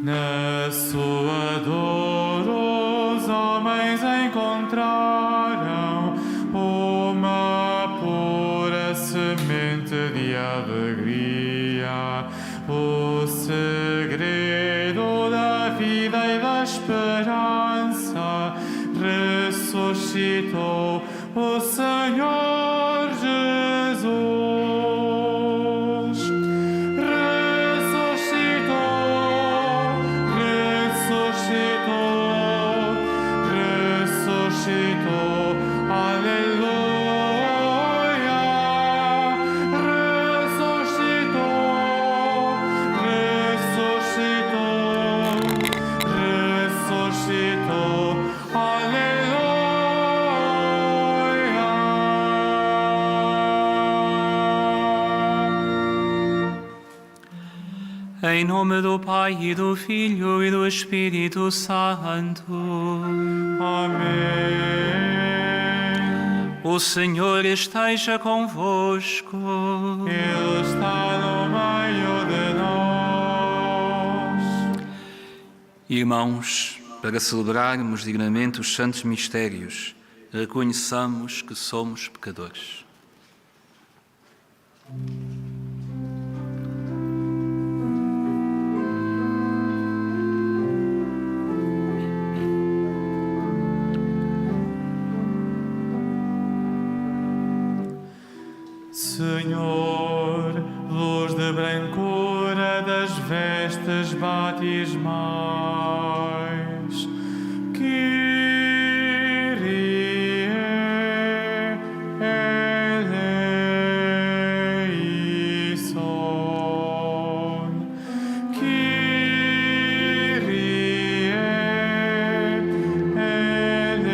Na sua dor os homens encontraram uma pura semente de alegria, o segredo da vida e da esperança. Ressuscitou o Senhor Jesus. Em nome do Pai, e do Filho, e do Espírito Santo. Amém. O Senhor esteja convosco. Ele está no meio de nós. Irmãos, para celebrarmos dignamente os santos mistérios, reconheçamos que somos pecadores. Senhor, luz de brancura das vestes batismais, Kyrie eleison, Kyrie eleison.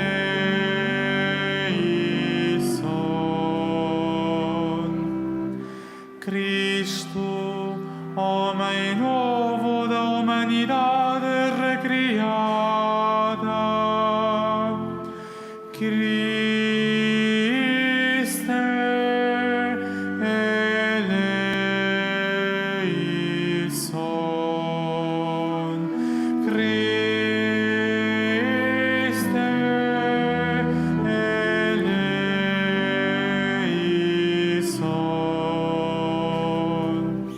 Cristo, homem novo da humanidade recriada, Cristo eleison, Cristo eleison.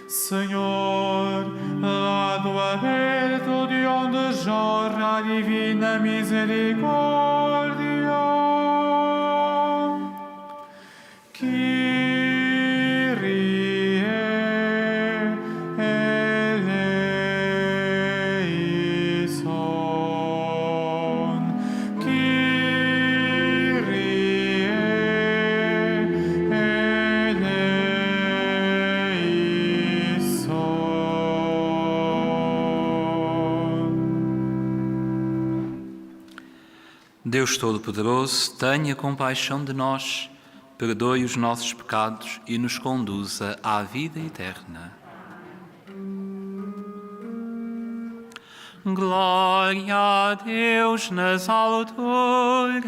Senhor, lado aberto de onde jorra a divina misericórdia, Kyrie eleison, Kyrie Deus Todo-Poderoso, tenha compaixão de nós, perdoe os nossos pecados e nos conduza à vida eterna. Glória a Deus nas alturas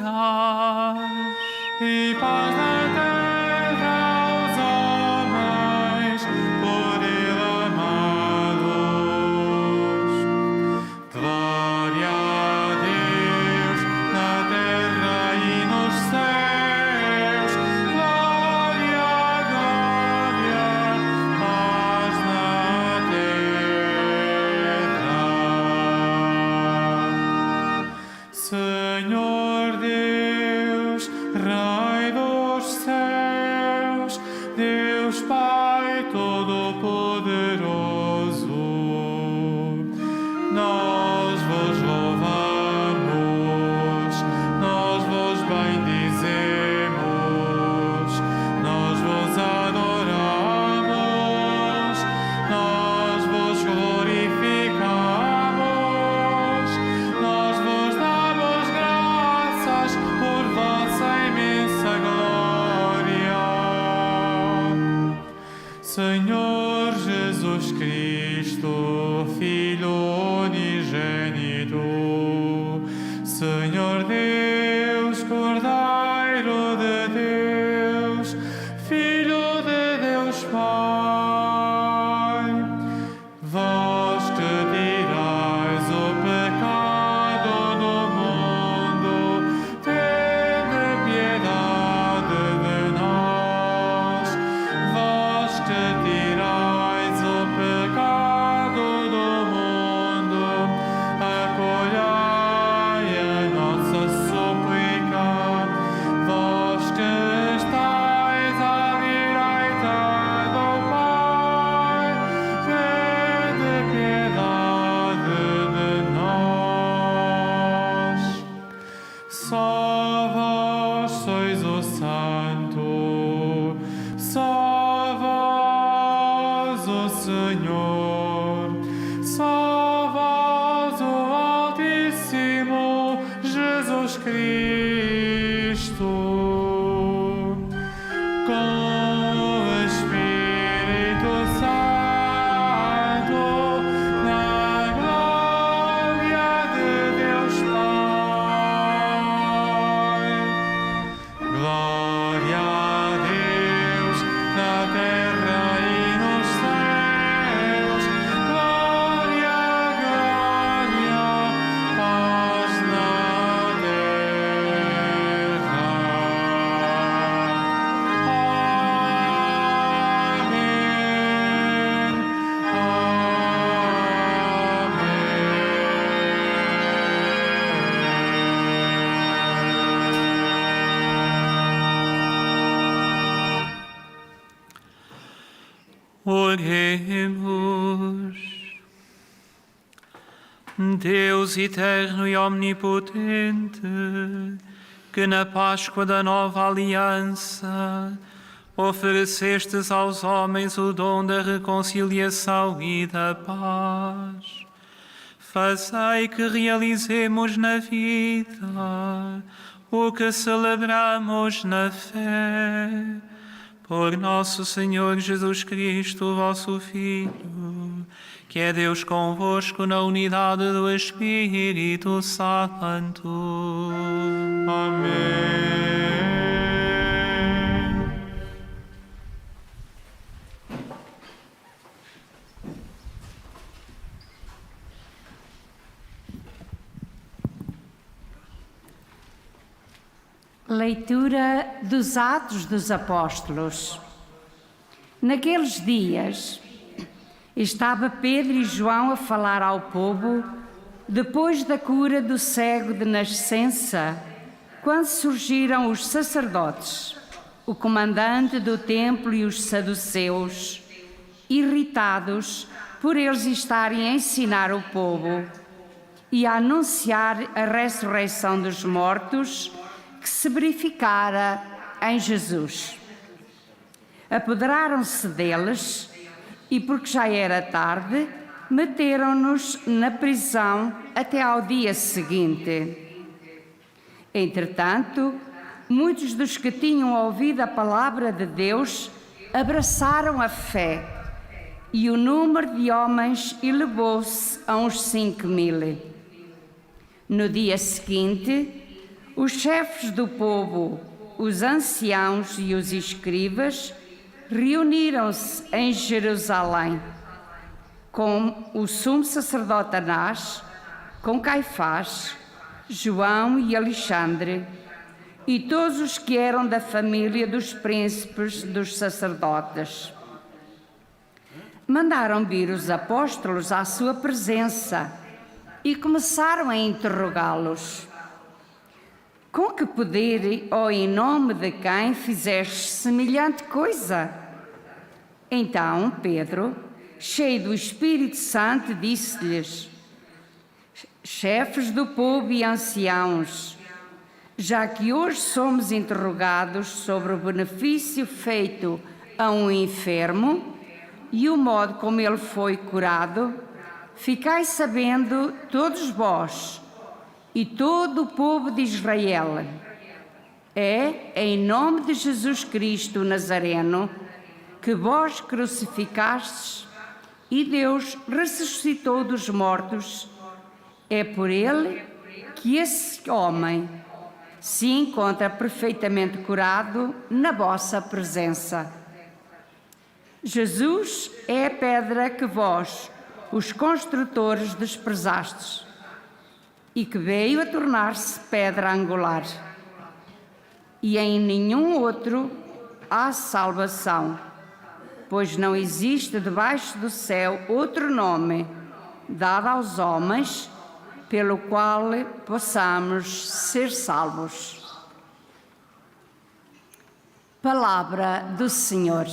e paz na terra aos homens por Ele amados. Glória a Deus na terra e nos céus. Glória, glória, paz na terra. Senhor Deus, Rei dos céus, Deus Pai Todo-Poderoso, nós vos louvamos, nós vos bendizemos, nós vos adoramos, nós vos glorificamos, nós vos damos graças por vossa imensa glória. Senhor Jesus Cristo, Filho unigênito, Senhor Deus, Cordeiro de Deus, Filho de Deus Pai, vós que Cristo, com o Espírito Santo, na glória de Deus Pai. Glória a Deus na terra e nos céus. Glória, glória, paz na terra. Amém. Oremos. Deus eterno e omnipotente, que na Páscoa da nova aliança oferecestes aos homens o dom da reconciliação e da paz, fazei que realizemos na vida o que celebramos na fé. Por nosso Senhor Jesus Cristo, vosso Filho, que é Deus convosco na unidade do Espírito Santo. Amém. Leitura dos Atos dos Apóstolos. Naqueles dias, estava Pedro e João a falar ao povo depois da cura do cego de nascença, quando surgiram os sacerdotes, o comandante do templo e os saduceus, irritados por eles estarem a ensinar o povo e a anunciar a ressurreição dos mortos que se verificara em Jesus. Apoderaram-se deles e, porque já era tarde, meteram-nos na prisão até ao dia seguinte. Entretanto, muitos dos que tinham ouvido a palavra de Deus abraçaram a fé, e o número de homens elevou-se a uns 5.000. No dia seguinte, os chefes do povo, os anciãos e os escribas reuniram-se em Jerusalém com o sumo sacerdote Anás, com Caifás, João e Alexandre e todos os que eram da família dos príncipes dos sacerdotes. Mandaram vir os apóstolos à sua presença e começaram a interrogá-los. Com que poder ou em nome de quem fizeste semelhante coisa? Então Pedro, cheio do Espírito Santo, disse-lhes: chefes do povo e anciãos, já que hoje somos interrogados sobre o benefício feito a um enfermo e o modo como ele foi curado, ficai sabendo todos vós e todo o povo de Israel, é em nome de Jesus Cristo Nazareno, que vós crucificastes e Deus ressuscitou dos mortos, é por ele que esse homem se encontra perfeitamente curado na vossa presença. Jesus é a pedra que vós, os construtores, desprezastes, e que veio a tornar-se pedra angular. E em nenhum outro há salvação, pois não existe debaixo do céu outro nome dado aos homens pelo qual possamos ser salvos. Palavra do Senhor.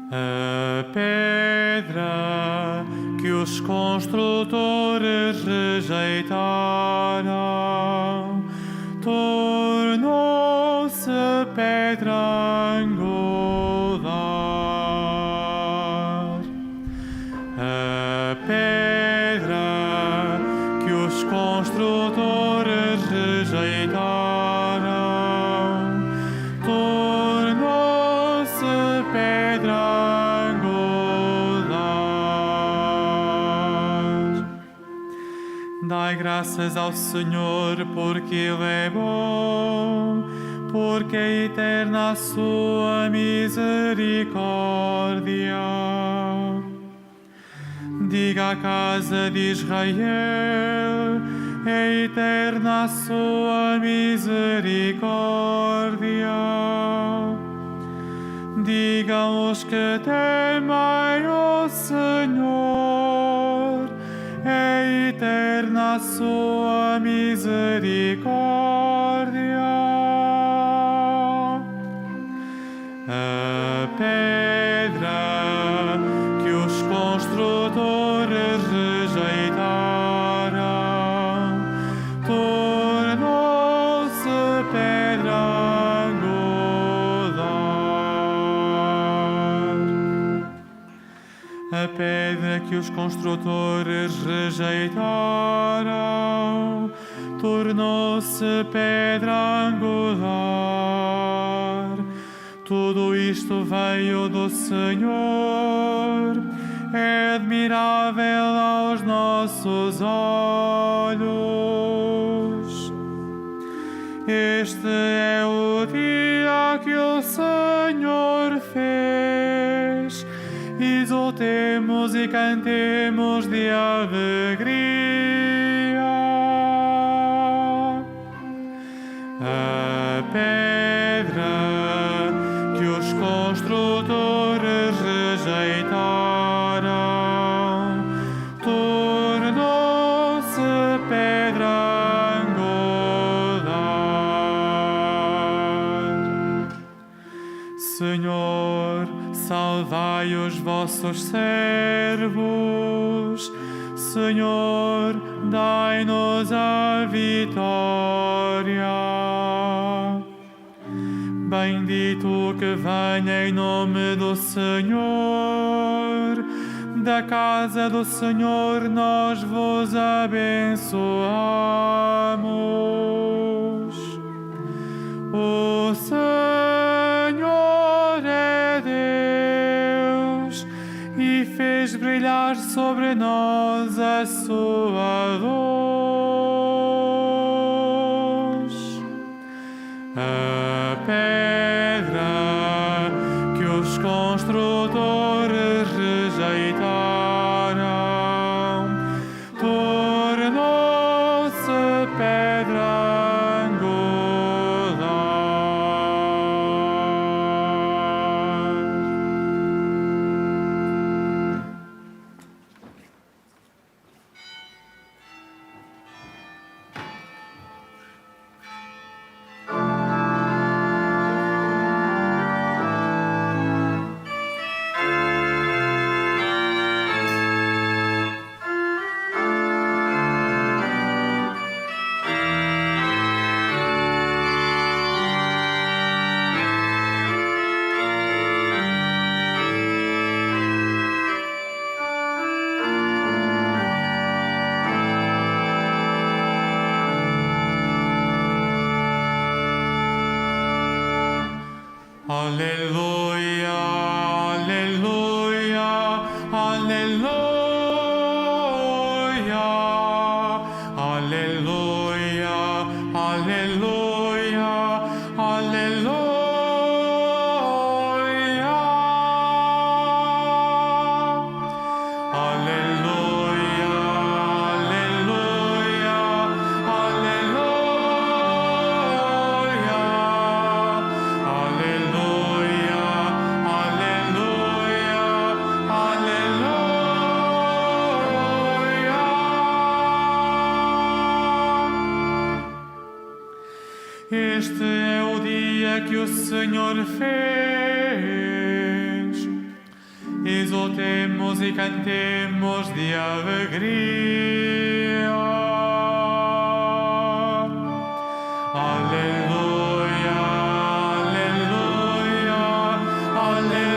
A pedra que os construtores rejeitaram tornou-se pedra angular. A pedra que os construtores rejeitaram tornou-se pedra angular. Dai graças ao Senhor, porque Ele é bom, porque é eterna a sua misericórdia. Diga a casa de Israel, é eterna a sua misericórdia. Digam os que temem o Senhor, é eterna a sua misericórdia. A pedra que os construtores rejeitaram tornou-se pedra angular. A pedra que os construtores rejeitaram tornou-se pedra angular. Tudo isto veio do Senhor, é admirável aos nossos olhos. Este é o dia que o Senhor fez, exultemos e cantemos de alegria. A pedra que os construtores rejeitaram tornou-se pedra angular. Senhor, salvai os vossos servos. Senhor, dai-nos a vitória. Bendito que venha em nome do Senhor. Da casa do Senhor nós vos abençoamos. O Senhor é Deus e fez brilhar sobre nós a sua luz. A pedra que os construtores rejeitaram tornou-se pedra angular. Aleluia, aleluia, aleluia, aleluia, aleluia, aleluia. Este é o dia que o Senhor fez. exultemos e cantemos de alegria. Aleluia, aleluia, aleluia,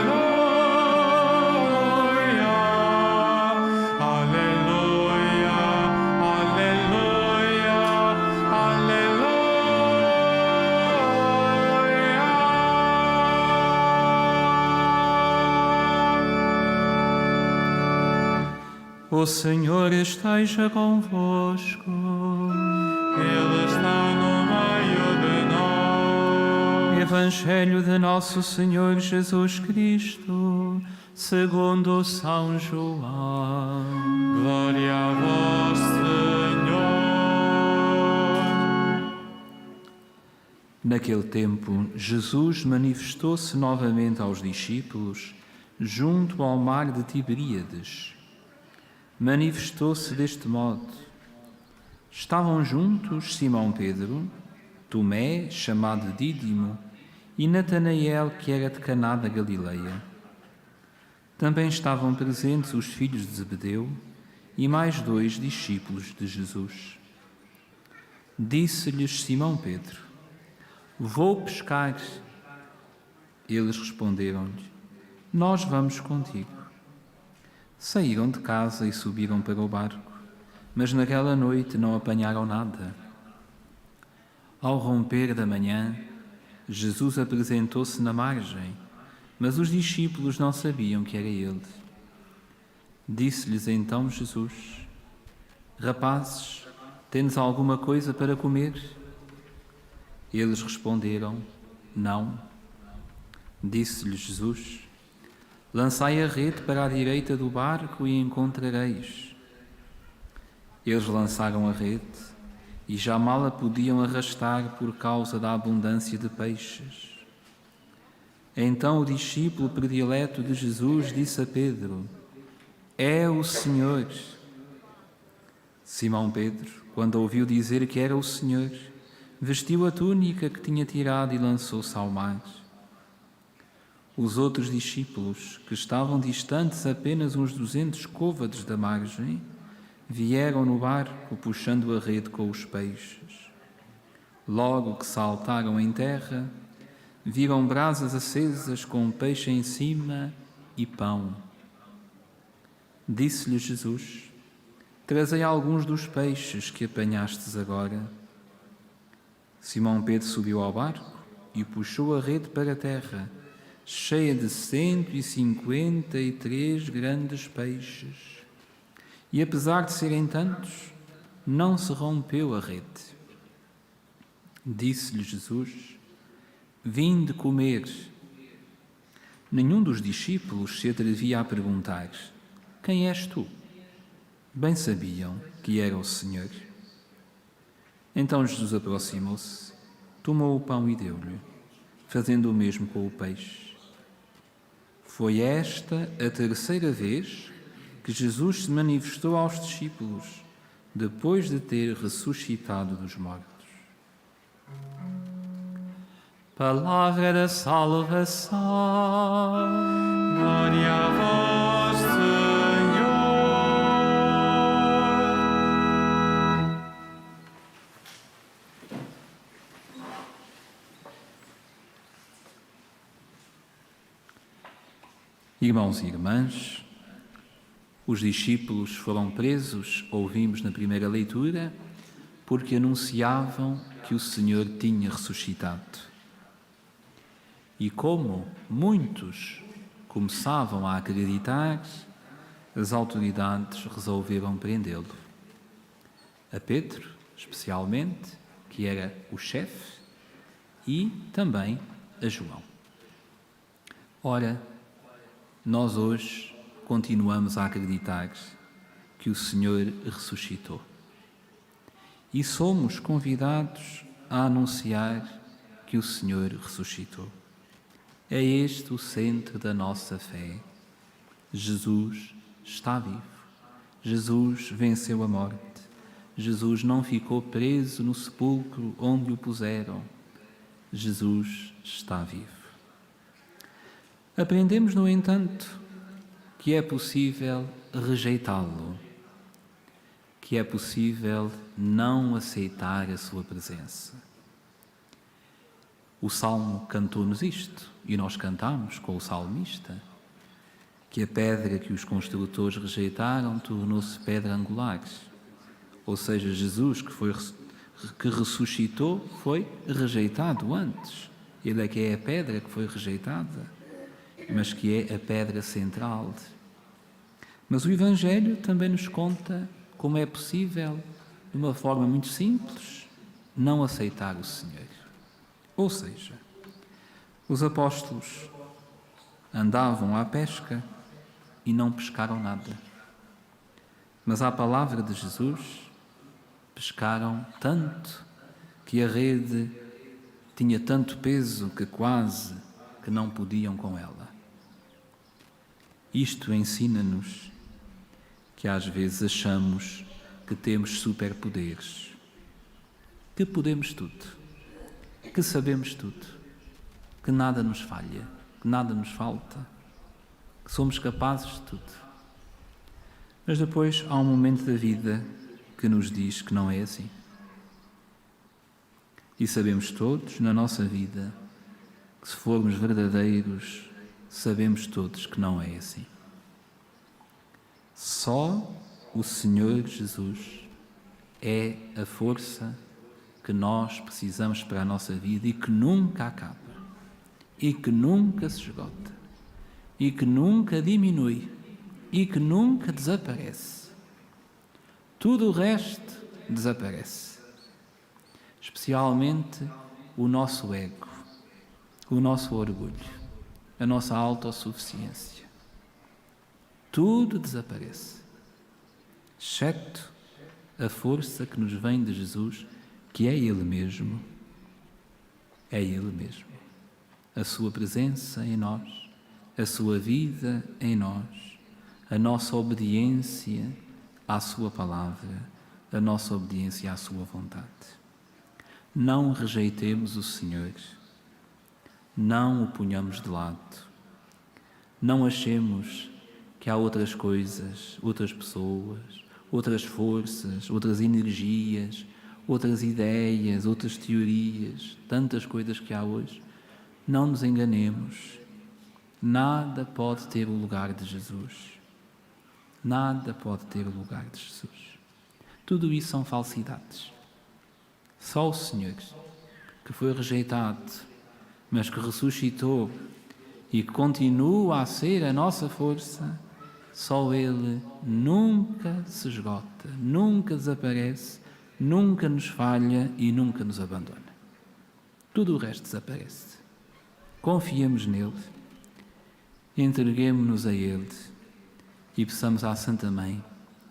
aleluia, aleluia, aleluia. O Senhor esteja convosco. Ele está no meio de nós. Evangelho de Nosso Senhor Jesus Cristo, segundo São João. Glória a vós, Senhor. Naquele tempo, Jesus manifestou-se novamente aos discípulos junto ao mar de Tiberíades. Manifestou-se deste modo. Estavam juntos Simão Pedro, Tomé, chamado Dídimo, e Natanael, que era de Caná da Galileia. Também estavam presentes os filhos de Zebedeu e mais 2 discípulos de Jesus. Disse-lhes Simão Pedro: Vou pescar. Eles responderam-lhe: Nós vamos contigo. Saíram de casa e subiram para o barco, mas naquela noite não apanharam nada. Ao romper da manhã, Jesus apresentou-se na margem, mas os discípulos não sabiam que era ele. Disse-lhes então Jesus: Rapazes, tendes alguma coisa para comer? Eles responderam: Não. Disse-lhes Jesus: Lançai a rede para a direita do barco e encontrareis. Eles lançaram a rede e já mal a podiam arrastar por causa da abundância de peixes. Então o discípulo predileto de Jesus disse a Pedro: É o Senhor. Simão Pedro, quando ouviu dizer que era o Senhor, vestiu a túnica que tinha tirado e lançou-se ao mar. Os outros discípulos, que estavam distantes apenas uns 200 côvados da margem, vieram no barco puxando a rede com os peixes. Logo que saltaram em terra, viram brasas acesas com peixe em cima e pão. Disse-lhe Jesus: Trazei alguns dos peixes que apanhastes agora. Simão Pedro subiu ao barco e puxou a rede para a terra, cheia de 153 grandes peixes. E apesar de serem tantos, não se rompeu a rede. Disse-lhe Jesus: Vinde comer. Nenhum dos discípulos se atrevia a perguntar: Quem és tu? Bem sabiam que era o Senhor. Então Jesus aproximou-se, tomou o pão e deu-lhe, fazendo o mesmo com o peixe. Foi esta a terceira vez que Jesus se manifestou aos discípulos, depois de ter ressuscitado dos mortos. Palavra da salvação. Glória a vós, Senhor. Irmãos e irmãs, os discípulos foram presos, ouvimos na primeira leitura, porque anunciavam que o Senhor tinha ressuscitado. E como muitos começavam a acreditar, as autoridades resolveram prendê-lo. A Pedro, especialmente, que era o chefe, e também a João. Ora, nós hoje continuamos a acreditar que o Senhor ressuscitou. E somos convidados a anunciar que o Senhor ressuscitou. É este o centro da nossa fé. Jesus está vivo. Jesus venceu a morte. Jesus não ficou preso no sepulcro onde o puseram. Jesus está vivo. Aprendemos, no entanto, que é possível rejeitá-lo, que é possível não aceitar a sua presença. O Salmo cantou-nos isto, e nós cantamos com o salmista, que a pedra que os construtores rejeitaram tornou-se pedra angular. Ou seja, Jesus, que ressuscitou, foi rejeitado antes. Ele é que é a pedra que foi rejeitada, mas que é a pedra central. Mas o Evangelho também nos conta como é possível, de uma forma muito simples, não aceitar o Senhor. Ou seja, os apóstolos andavam à pesca e não pescaram nada. Mas à palavra de Jesus, pescaram tanto que a rede tinha tanto peso que quase que não podiam com ela. Isto ensina-nos que às vezes achamos que temos superpoderes, que podemos tudo, que sabemos tudo, que nada nos falha, que nada nos falta, que somos capazes de tudo. Mas depois há um momento da vida que nos diz que não é assim. E sabemos todos, na nossa vida, que se formos verdadeiros, sabemos todos que não é assim. Só o Senhor Jesus é a força que nós precisamos para a nossa vida e que nunca acaba, e que nunca se esgota, e que nunca diminui, e que nunca desaparece. Tudo o resto desaparece, especialmente o nosso ego, o nosso orgulho, a nossa autossuficiência. Tudo desaparece, exceto a força que nos vem de Jesus, que é Ele mesmo. É Ele mesmo. A sua presença em nós, a sua vida em nós, a nossa obediência à sua palavra, a nossa obediência à sua vontade. Não rejeitemos o Senhor, não o ponhamos de lado, não achemos que há outras coisas, outras pessoas, outras forças, outras energias, outras ideias, outras teorias, tantas coisas que há hoje. Não nos enganemos. Nada pode ter o lugar de Jesus. Nada pode ter o lugar de Jesus. Tudo isso são falsidades. Só o Senhor, que foi rejeitado, mas que ressuscitou e que continua a ser a nossa força, só Ele nunca se esgota, nunca desaparece, nunca nos falha e nunca nos abandona. Tudo o resto desaparece. Confiemos nele, entreguemo-nos a Ele e peçamos à Santa Mãe,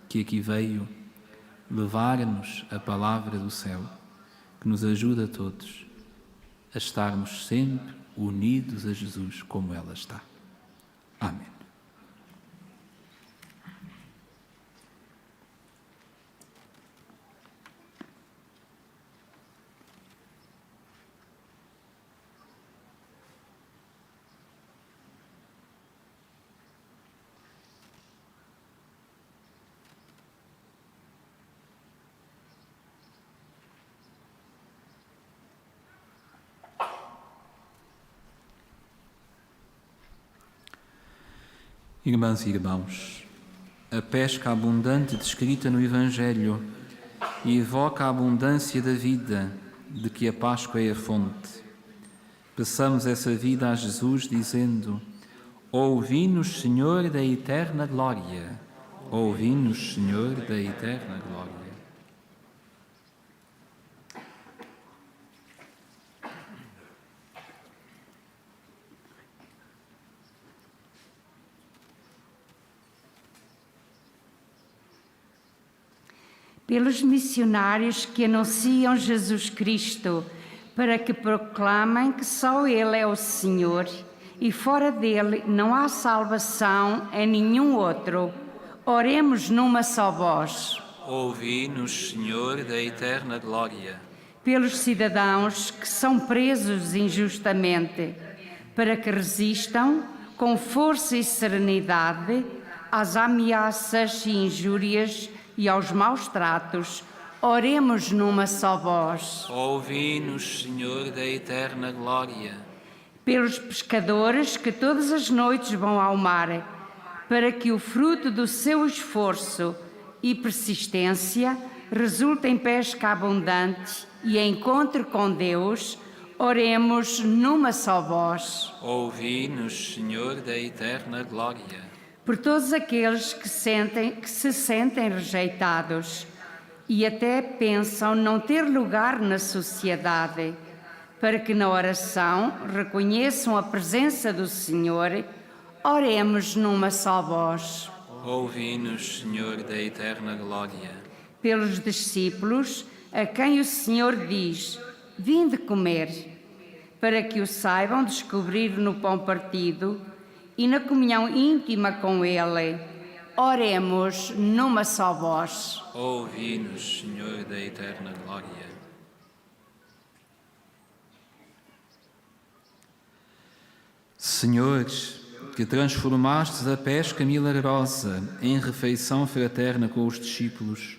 que aqui veio levar-nos a palavra do céu, que nos ajude a todos a estarmos sempre unidos a Jesus como ela está. Amém. Irmãs e irmãos, a pesca abundante descrita no Evangelho evoca a abundância da vida, de que a Páscoa é a fonte. Peçamos essa vida a Jesus dizendo: ouvi-nos, Senhor, da eterna glória. Ouvi-nos, Senhor, da eterna glória. Pelos missionários que anunciam Jesus Cristo, para que proclamem que só Ele é o Senhor e fora dele não há salvação em nenhum outro. Oremos numa só voz. Ouvi-nos, Senhor, da eterna glória. Pelos cidadãos que são presos injustamente, para que resistam com força e serenidade às ameaças e injúrias e aos maus tratos, oremos numa só voz. Ouvi-nos, Senhor da eterna glória. Pelos pescadores que todas as noites vão ao mar, para que o fruto do seu esforço e persistência resulte em pesca abundante e encontro com Deus, oremos numa só voz. Ouvi-nos, Senhor da eterna glória. Por todos aqueles que se sentem rejeitados e até pensam não ter lugar na sociedade, para que na oração reconheçam a presença do Senhor, oremos numa só voz. Ouvi-nos, Senhor da eterna glória. Pelos discípulos a quem o Senhor diz: vinde comer, para que o saibam descobrir no pão partido e na comunhão íntima com Ele, oremos numa só voz. Ouvi-nos, Senhor da eterna glória. Senhor, que transformastes a pesca milagrosa em refeição fraterna com os discípulos,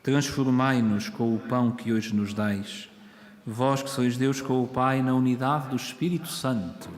transformai-nos com o pão que hoje nos dais, vós que sois Deus com o Pai na unidade do Espírito Santo.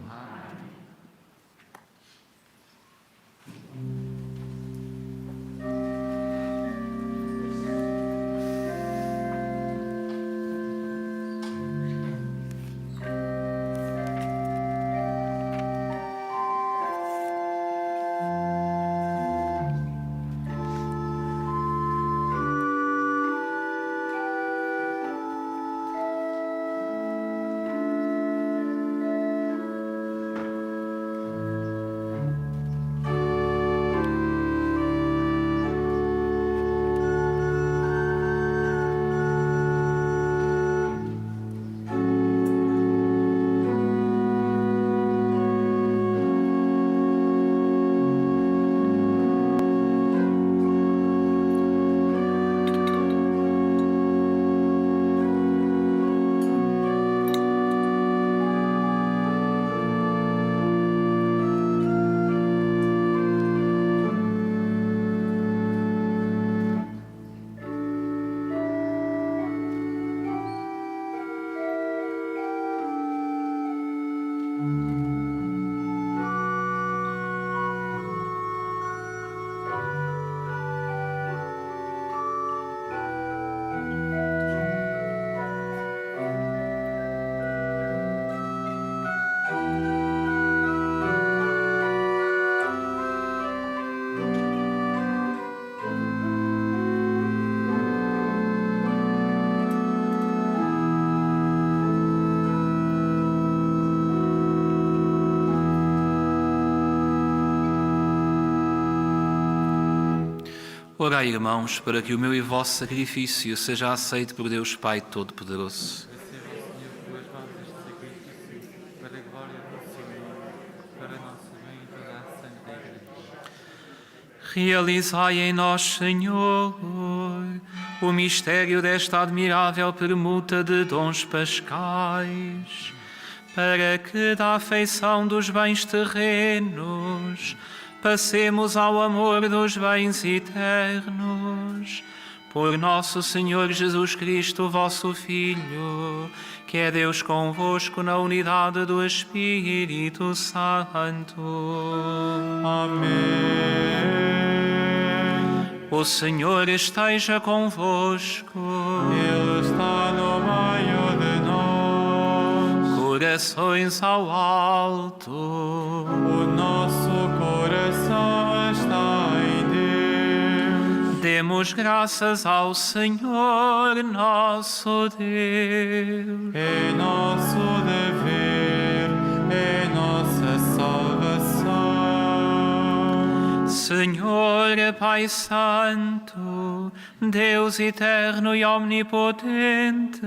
Orai, irmãos, para que o meu e vosso sacrifício seja aceito por Deus Pai Todo-Poderoso. Receba, Senhor, tuas mãos este sacrifício, para a glória do Senhor, para nosso bem e toda a Santa Igreja. Realizai em nós, Senhor, o mistério desta admirável permuta de dons pascais, para que da afeição dos bens terrenos passemos ao amor dos bens eternos. Por nosso Senhor Jesus Cristo, vosso Filho, que é Deus convosco na unidade do Espírito Santo. Amém. O Senhor esteja convosco. Ele está no meio de nós. Corações ao alto. O nosso coração está em Deus. Demos graças ao Senhor nosso Deus. É nosso dever, é nossa salvação. Senhor Pai Santo, Deus eterno e omnipotente,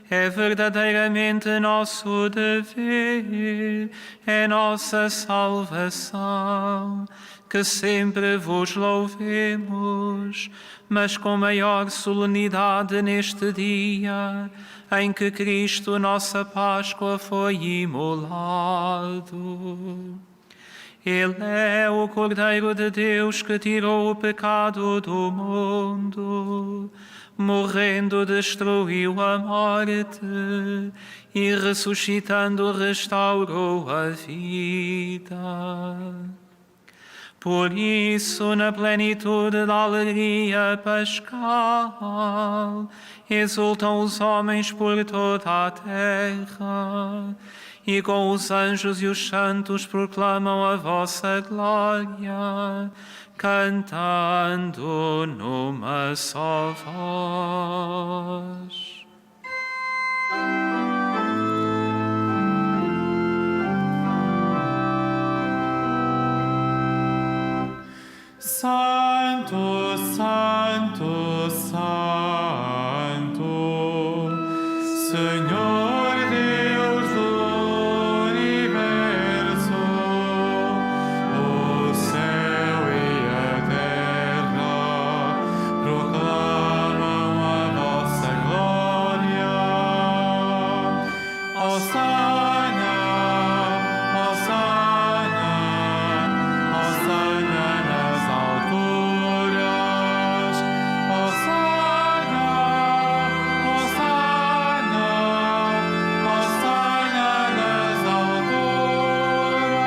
é verdadeiramente nosso dever, é nossa salvação, que sempre vos louvemos, mas com maior solenidade neste dia, em que Cristo, nossa Páscoa, foi imolado. Ele é o Cordeiro de Deus que tirou o pecado do mundo. Morrendo, destruiu a morte e ressuscitando, restaurou a vida. Por isso, na plenitude da alegria pascal, exultam os homens por toda a terra, e com os anjos e os santos proclamam a vossa glória, cantando numa só voz. Santo, Santo, Santo, Senhor Deus do universo, o céu e a terra proclamam a vossa glória. Hosana, Hosana, Hosana nas alturas. Hosana, Hosana, Hosana nas alturas.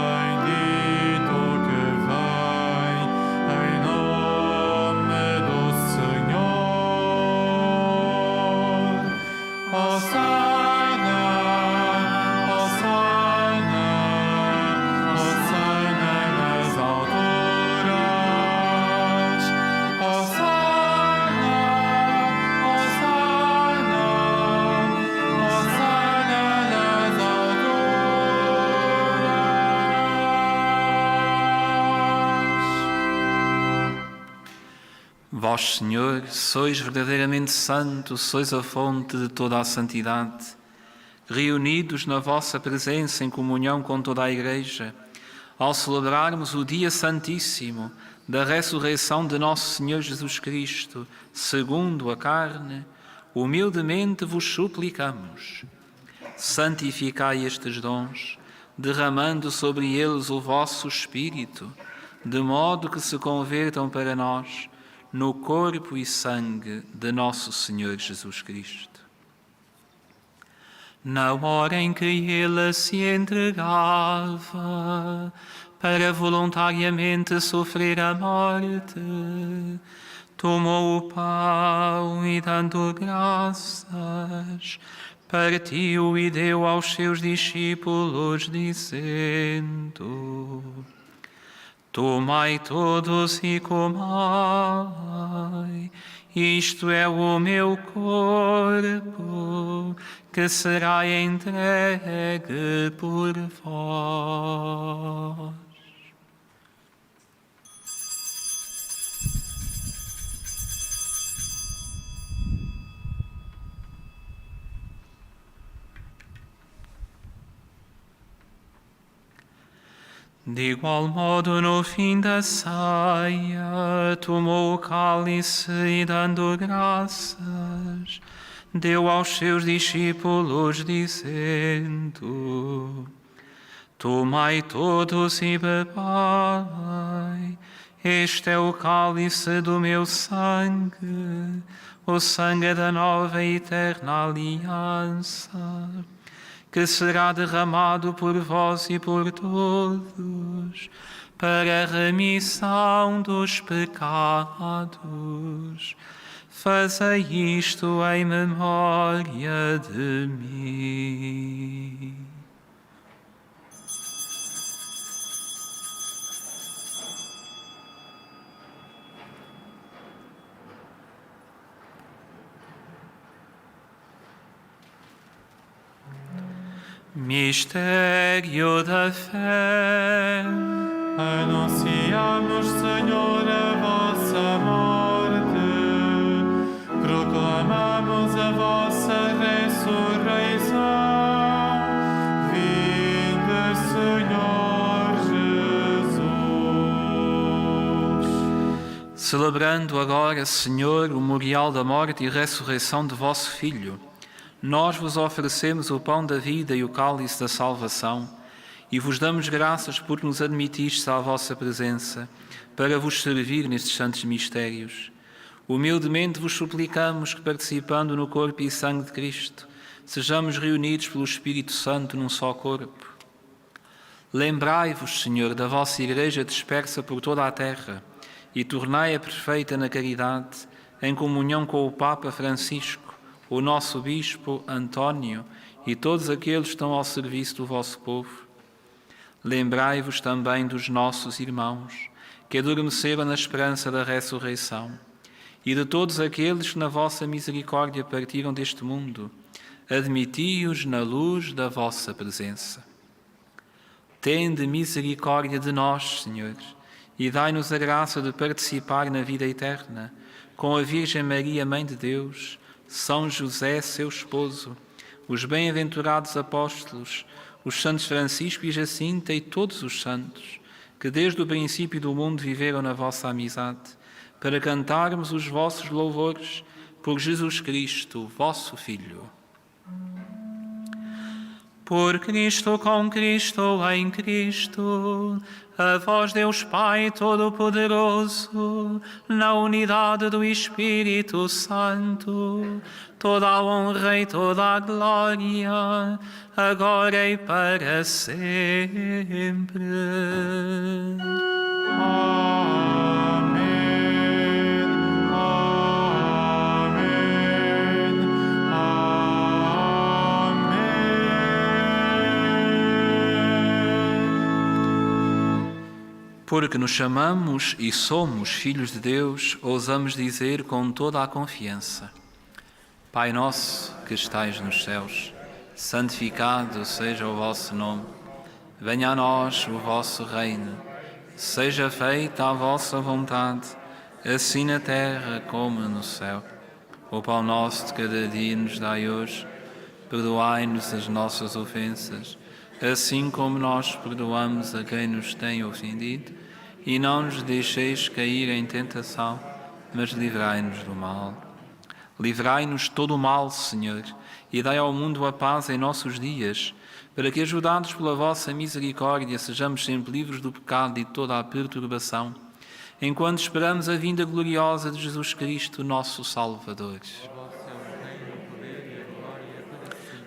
Bendito que vem em nome do Senhor. Hosana, Hosana, Hosana nas alturas. Hosana, Hosana, Hosana nas alturas. Vós, Senhor, sois verdadeiramente santo, sois a fonte de toda a santidade. Reunidos na vossa presença em comunhão com toda a Igreja, ao celebrarmos o dia santíssimo da ressurreição de nosso Senhor Jesus Cristo, segundo a carne, humildemente vos suplicamos. Santificai estes dons, derramando sobre eles o vosso Espírito, de modo que se convertam para nós no corpo e sangue de nosso Senhor Jesus Cristo. Na hora em que ele se entregava para voluntariamente sofrer a morte, tomou o pão e, dando graças, partiu e deu aos seus discípulos, dizendo: Tomai todos e comai, isto é o meu corpo, que será entregue por vós. De igual modo, no fim da ceia, tomou o cálice e, dando graças, deu aos seus discípulos, dizendo: Tomai todos e bebai, este é o cálice do meu sangue, o sangue da nova e eterna aliança, que será derramado por vós e por todos, para a remissão dos pecados. Fazei isto em memória de mim. Mistério da fé. Anunciamos, Senhor, a vossa morte, proclamamos a vossa ressurreição. Vinde, Senhor Jesus. Celebrando agora, Senhor, o memorial da morte e ressurreição de vosso Filho, nós vos oferecemos o pão da vida e o cálice da salvação e vos damos graças por nos admitistes à vossa presença para vos servir nestes santos mistérios. Humildemente vos suplicamos que, participando no corpo e sangue de Cristo, sejamos reunidos pelo Espírito Santo num só corpo. Lembrai-vos, Senhor, da vossa Igreja dispersa por toda a terra e tornai-a perfeita na caridade, em comunhão com o Papa Francisco, o nosso Bispo António e todos aqueles que estão ao serviço do vosso povo. Lembrai-vos também dos nossos irmãos, que adormeceram na esperança da ressurreição, e de todos aqueles que na vossa misericórdia partiram deste mundo. Admiti-os na luz da vossa presença. Tende misericórdia de nós, Senhor, e dai-nos a graça de participar na vida eterna, com a Virgem Maria, Mãe de Deus, São José, seu esposo, os bem-aventurados apóstolos, os santos Francisco e Jacinta e todos os santos, que desde o princípio do mundo viveram na vossa amizade, para cantarmos os vossos louvores por Jesus Cristo, vosso Filho. Por Cristo, com Cristo, em Cristo, a vós Deus Pai Todo-Poderoso, na unidade do Espírito Santo, toda a honra e toda a glória, agora e para sempre. Porque nos chamamos e somos filhos de Deus, ousamos dizer com toda a confiança: Pai nosso que estais nos céus, santificado seja o vosso nome. Venha a nós o vosso reino. Seja feita a vossa vontade, assim na terra como no céu. O pão nosso de cada dia nos dai hoje. Perdoai-nos as nossas ofensas, assim como nós perdoamos a quem nos tem ofendido, e não nos deixeis cair em tentação, mas livrai-nos do mal. Livrai-nos todo o mal, Senhor, e dai ao mundo a paz em nossos dias, para que, ajudados pela vossa misericórdia, sejamos sempre livres do pecado e de toda a perturbação, enquanto esperamos a vinda gloriosa de Jesus Cristo, nosso Salvador.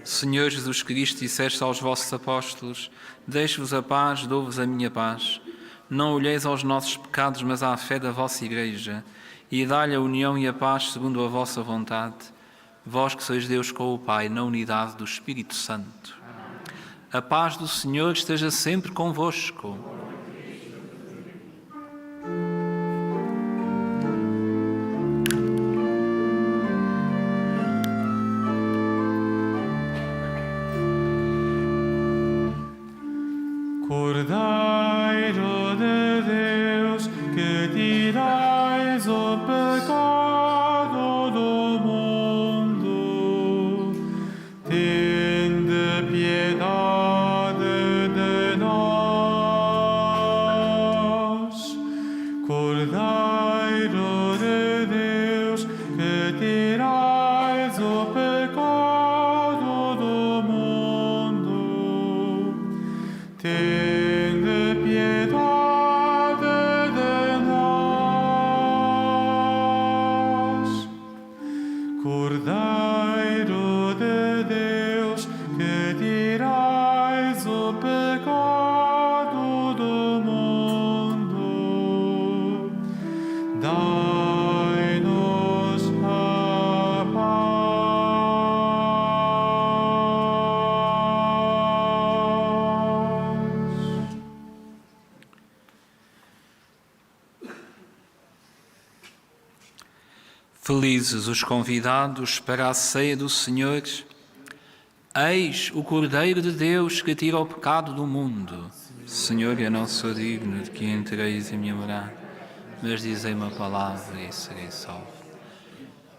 Senhor Jesus Cristo, disseste aos vossos apóstolos: deixo-vos a paz, dou-vos a minha paz. Não olheis aos nossos pecados, mas à fé da vossa Igreja, e dai-lhe a união e a paz segundo a vossa vontade. Vós que sois Deus com o Pai, na unidade do Espírito Santo. A paz do Senhor esteja sempre convosco. Cordeiro de Deus, que tirais o pecado do mundo, tende piedade de nós. Cordeiro de Deus, que tirais o pecado do mundo, tende piedade de nós. Cordeiro de Deus, que tirais o pecado do mundo, dai-nos a paz. Felizes os convidados para a ceia do Senhor. Eis o Cordeiro de Deus que tira o pecado do mundo. Senhor, eu não sou digno de que entreis em minha morada, mas dizei uma palavra e serei salvo.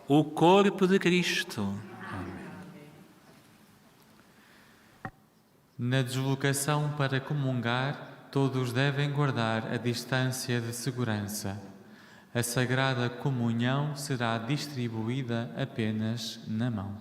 O corpo de Cristo. Na deslocação para comungar, todos devem guardar a distância de segurança. A Sagrada Comunhão será distribuída apenas na mão.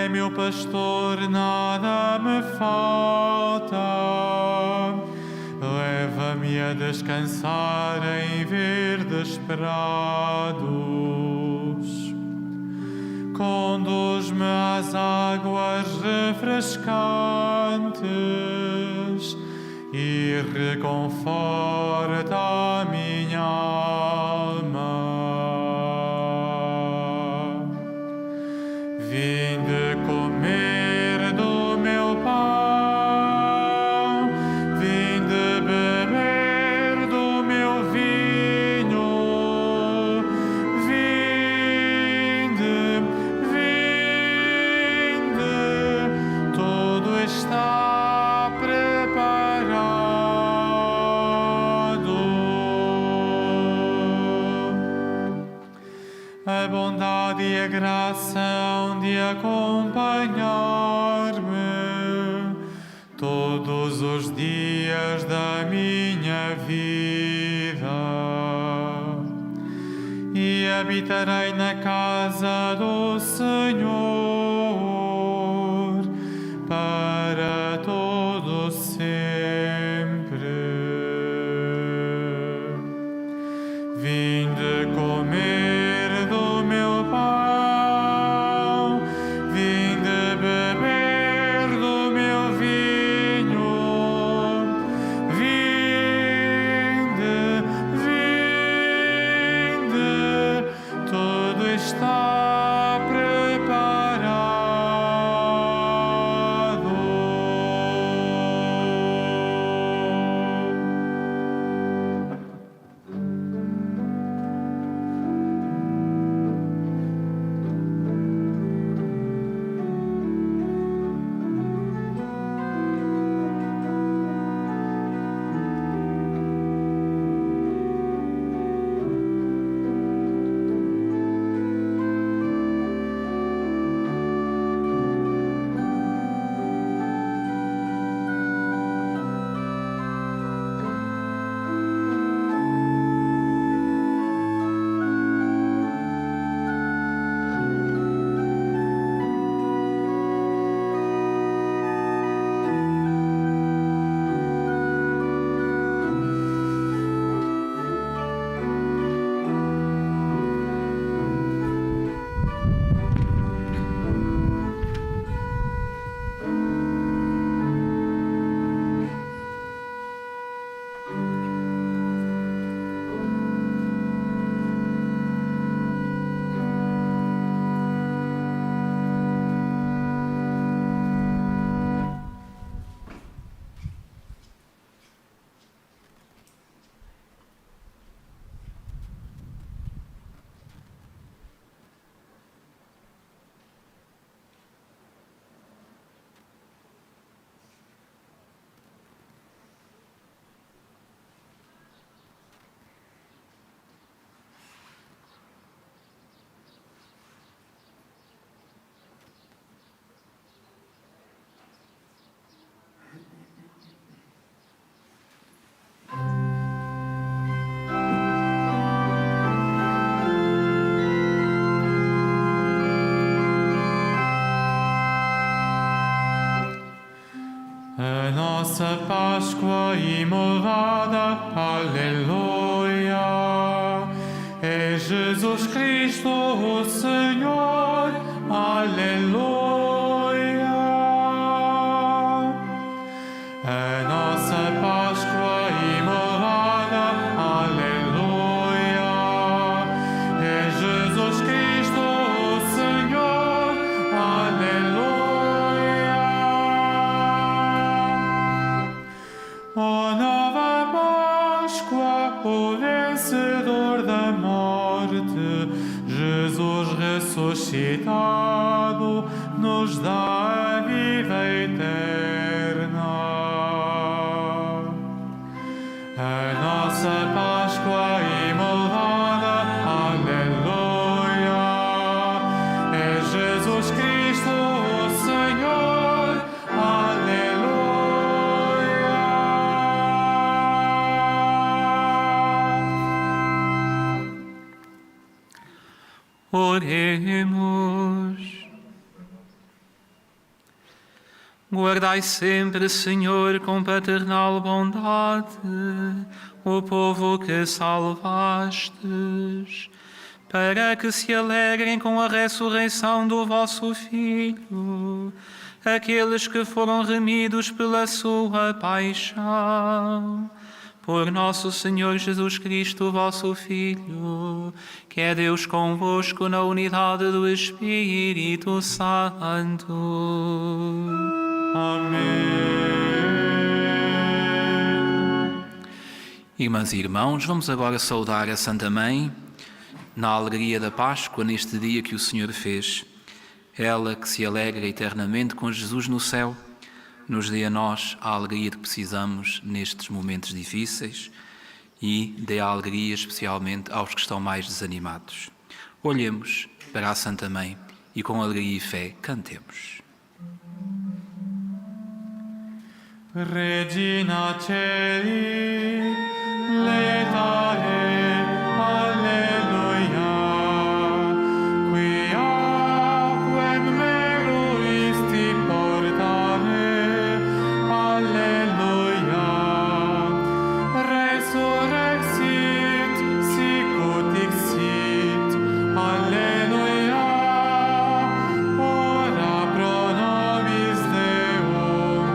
é meu pastor, nada me falta. Leva-me a descansar em verdes prados. Conduz-me às águas refrescantes e reconforta a minha alma. Vinde comer do meu pão, vinde beber do meu vinho, vinde, tudo está preparado. A bondade e a graça hão de acompanhar-me todos os dias da minha vida e habitarei na casa do Senhor para todo sempre. Vinde comer do meu pão, vinde beber do meu vinho, vinde, tudo está preparado. A nossa Páscoa imolada, aleluia, é Jesus Cristo o Senhor, aleluia. A nossa Páscoa imolada, aleluia, é Jesus Cristo o Senhor, aleluia. Ó nova Páscoa, o vencedor da morte, Jesus ressuscitado, nos dá a vida eterna. A nossa Páscoa imolada, aleluia, é Jesus Cristo o Senhor, aleluia. Oremos. Guardai sempre, Senhor, com paternal bondade, o povo que salvastes, para que se alegrem com a ressurreição do vosso Filho, aqueles que foram remidos pela sua paixão. Por nosso Senhor Jesus Cristo, vosso Filho, que é Deus convosco na unidade do Espírito Santo. Amém. Irmãs e irmãos, vamos agora saudar a Santa Mãe na alegria da Páscoa, neste dia que o Senhor fez. Ela que se alegra eternamente com Jesus no céu, nos dê a nós a alegria que precisamos nestes momentos difíceis e dê a alegria especialmente aos que estão mais desanimados. Olhemos para a Santa Mãe e com alegria e fé cantemos. Regina Celi, letare, alleluia, quia quem meruisti portare, alleluia, resurrexit, sicut dixit, alleluia, ora pro nobis Deum,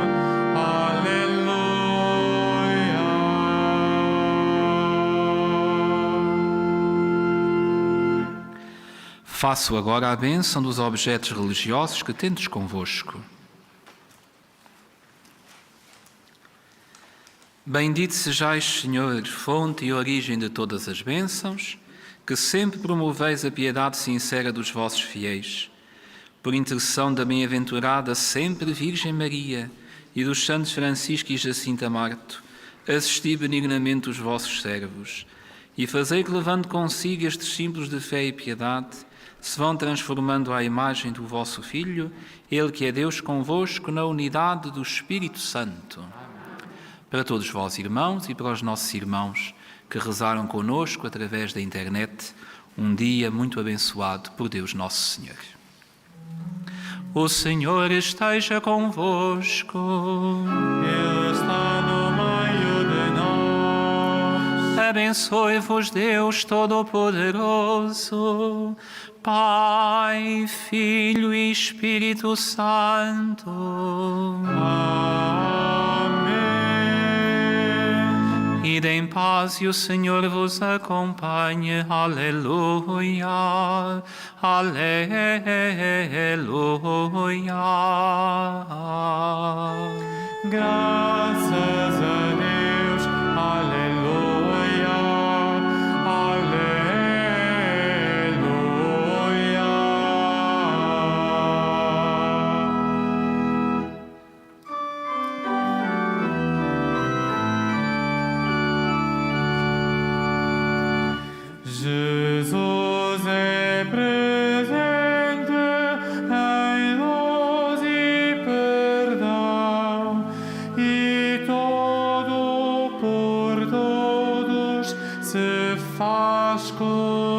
Faço agora a bênção dos objetos religiosos que tendes convosco. Bendito sejais, Senhor, fonte e origem de todas as bênçãos, que sempre promoveis a piedade sincera dos vossos fiéis. Por intercessão da bem-aventurada sempre Virgem Maria e dos santos Francisco e Jacinta Marto, assisti benignamente os vossos servos e fazei que, levando consigo estes símbolos de fé e piedade, se vão transformando à imagem do vosso Filho, Ele que é Deus convosco na unidade do Espírito Santo. Para todos vós, irmãos, e para os nossos irmãos que rezaram conosco através da internet, um dia muito abençoado por Deus Nosso Senhor. O Senhor esteja convosco. Ele está no meio de nós. Abençoe-vos Deus Todo-Poderoso, Pai, Filho e Espírito Santo. Amém. Ide em paz e o Senhor vos acompanhe. Aleluia, aleluia. Graças a Deus. Aleluia, aleluia. Jesus é presente em nós e perdão, e todo por todos se faz conhecido.